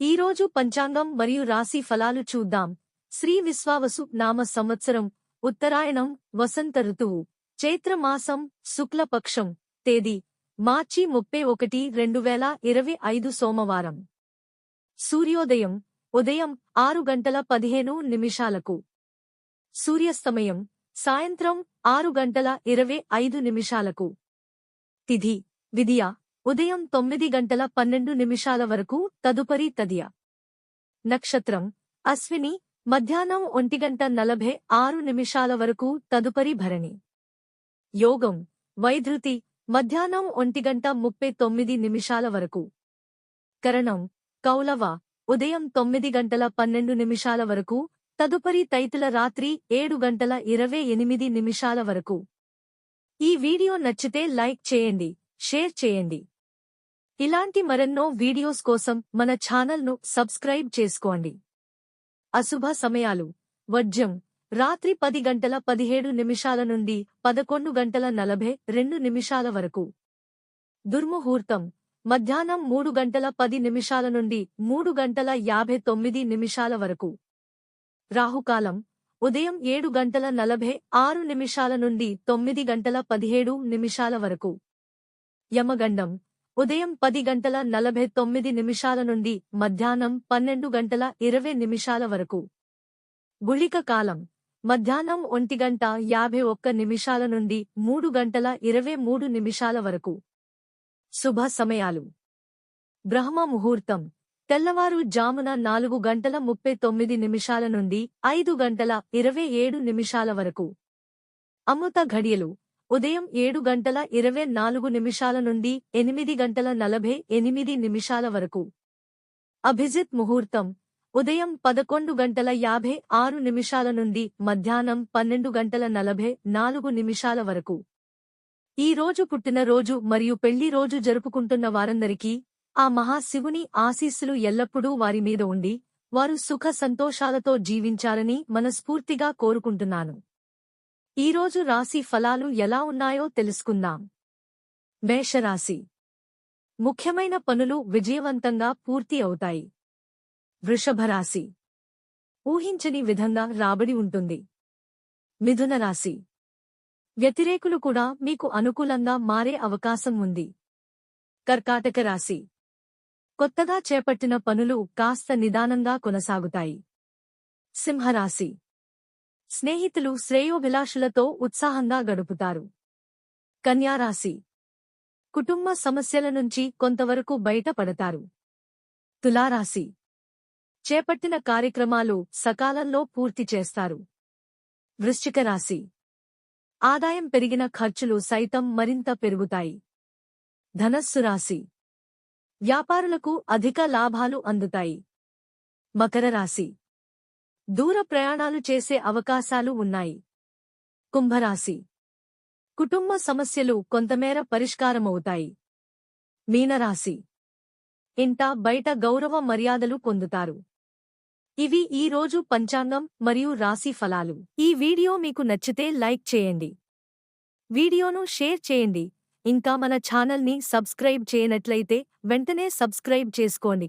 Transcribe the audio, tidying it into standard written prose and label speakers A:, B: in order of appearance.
A: ఈరోజు పంచాంగం మరియు రాశి ఫలాలు చూద్దాం. శ్రీ విశ్వావసు నామ సంవత్సరం, ఉత్తరాయణం, వసంత ఋతువు, చైత్రమాసం, శుక్లపక్షం, తేదీ మార్చి 31, 2025 సోమవారం. సూర్యోదయం ఉదయం 6:15 సూర్యాస్తమయం సాయంత్రం 6:25 తిథి విదియ ఉదయం 9:12 వరకు, తదుపరి తదియ. నక్షత్రం అశ్విని మధ్యాహ్నం 1:46 వరకు, తదుపరి భరణి. యోగం వైధృతి మధ్యాహ్నం 1:39 వరకు. కరణం కౌలవ ఉదయం 9:12 వరకు, తదుపరి తైతుల రాత్రి 7:28 వరకు. ఈ వీడియో నచ్చితే లైక్ చేయండి, షేర్ చేయండి. ఇలాంటి మరెన్నో వీడియోస్ కోసం మన ఛానల్ను సబ్స్క్రైబ్ చేసుకోండి. అశుభ సమయాలు వర్జ్యం రాత్రి 10:17 నుండి 11:42 వరకు. దుర్ముహూర్తం మధ్యాహ్నం 3:10 నుండి 3:59 వరకు. రాహుకాలం ఉదయం 7:46 నుండి 9:17 వరకు. యమగండం ఉదయం 10:49 నుండి మధ్యాహ్నం 12:20 వరకు. గుళిక కాలం మధ్యాహ్నం 1:51 నుండి 3:23 వరకు. శుభ సమయాలు బ్రహ్మ ముహూర్తం తెల్లవారు జామున 4:39 నుండి 5:27 వరకు. అమృత ఘడియలు ఉదయం 7:24 నుండి 8:48 వరకు. అభిజిత్ ముహూర్తం ఉదయం 11:56 నుండి మధ్యాహ్నం 12:44 వరకు. ఈ రోజు పుట్టినరోజు మరియు పెళ్లి రోజు జరుపుకుంటున్న వారందరికీ ఆ మహాశివుని ఆశీస్సులు ఎల్లప్పుడూ వారి మీద ఉండి, వారు సుఖ సంతోషాలతో జీవించాలని మనస్ఫూర్తిగా కోరుకుంటున్నాను. ఈరోజు రాశి ఫలాలు ఎలా ఉన్నాయో తెలుసుకుందాం. మేషరాశి ముఖ్యమైన పనులు విజయవంతంగా పూర్తి అవుతాయి. వృషభరాశి ఊహించని విధంగా రాబడి ఉంటుంది. మిథున రాశి వ్యతిరేకులు కూడా మీకు అనుకూలంగా మారే అవకాశం ఉంది. కర్కాటక రాశి కొత్తగా చేపట్టిన పనులు కాస్త నిదానంగా కొనసాగుతాయి. సింహరాశి స్నేహితులు శ్రేయోభిలాషులతో ఉత్సాహంగా గడుపుతారు. కన్యారాశి కుటుంబ సమస్యల నుంచి కొంతవరకు బయటపడతారు. తులారాశి చేపట్టిన కార్యక్రమాలు సకాలంలో పూర్తి చేస్తారు. వృశ్చిక రాశి ఆదాయం పెరిగిన ఖర్చులు సైతం మరింత పెరుగుతాయి. ధనస్సు రాశి వ్యాపారులకు అధిక లాభాలు అందుతాయి. మకర రాశి దూర ప్రయాణాలు చేసే అవకాశాలు ఉన్నాయి. కుంభరాశి కుటుంబ సమస్యలు కొంతమేర పరిష్కారమవుతాయి. మీనరాశి ఇంట బయట గౌరవ మర్యాదలు పొందుతారు. ఇవి ఈ రోజు పంచాంగం మరియు రాశి ఫలాలు. ఈ వీడియో మీకు నచ్చితే లైక్ చేయండి, వీడియోను షేర్ చేయండి. ఇంకా మన ఛానల్ని సబ్స్క్రైబ్ చేయనట్లయితే వెంటనే సబ్స్క్రైబ్ చేసుకోండి.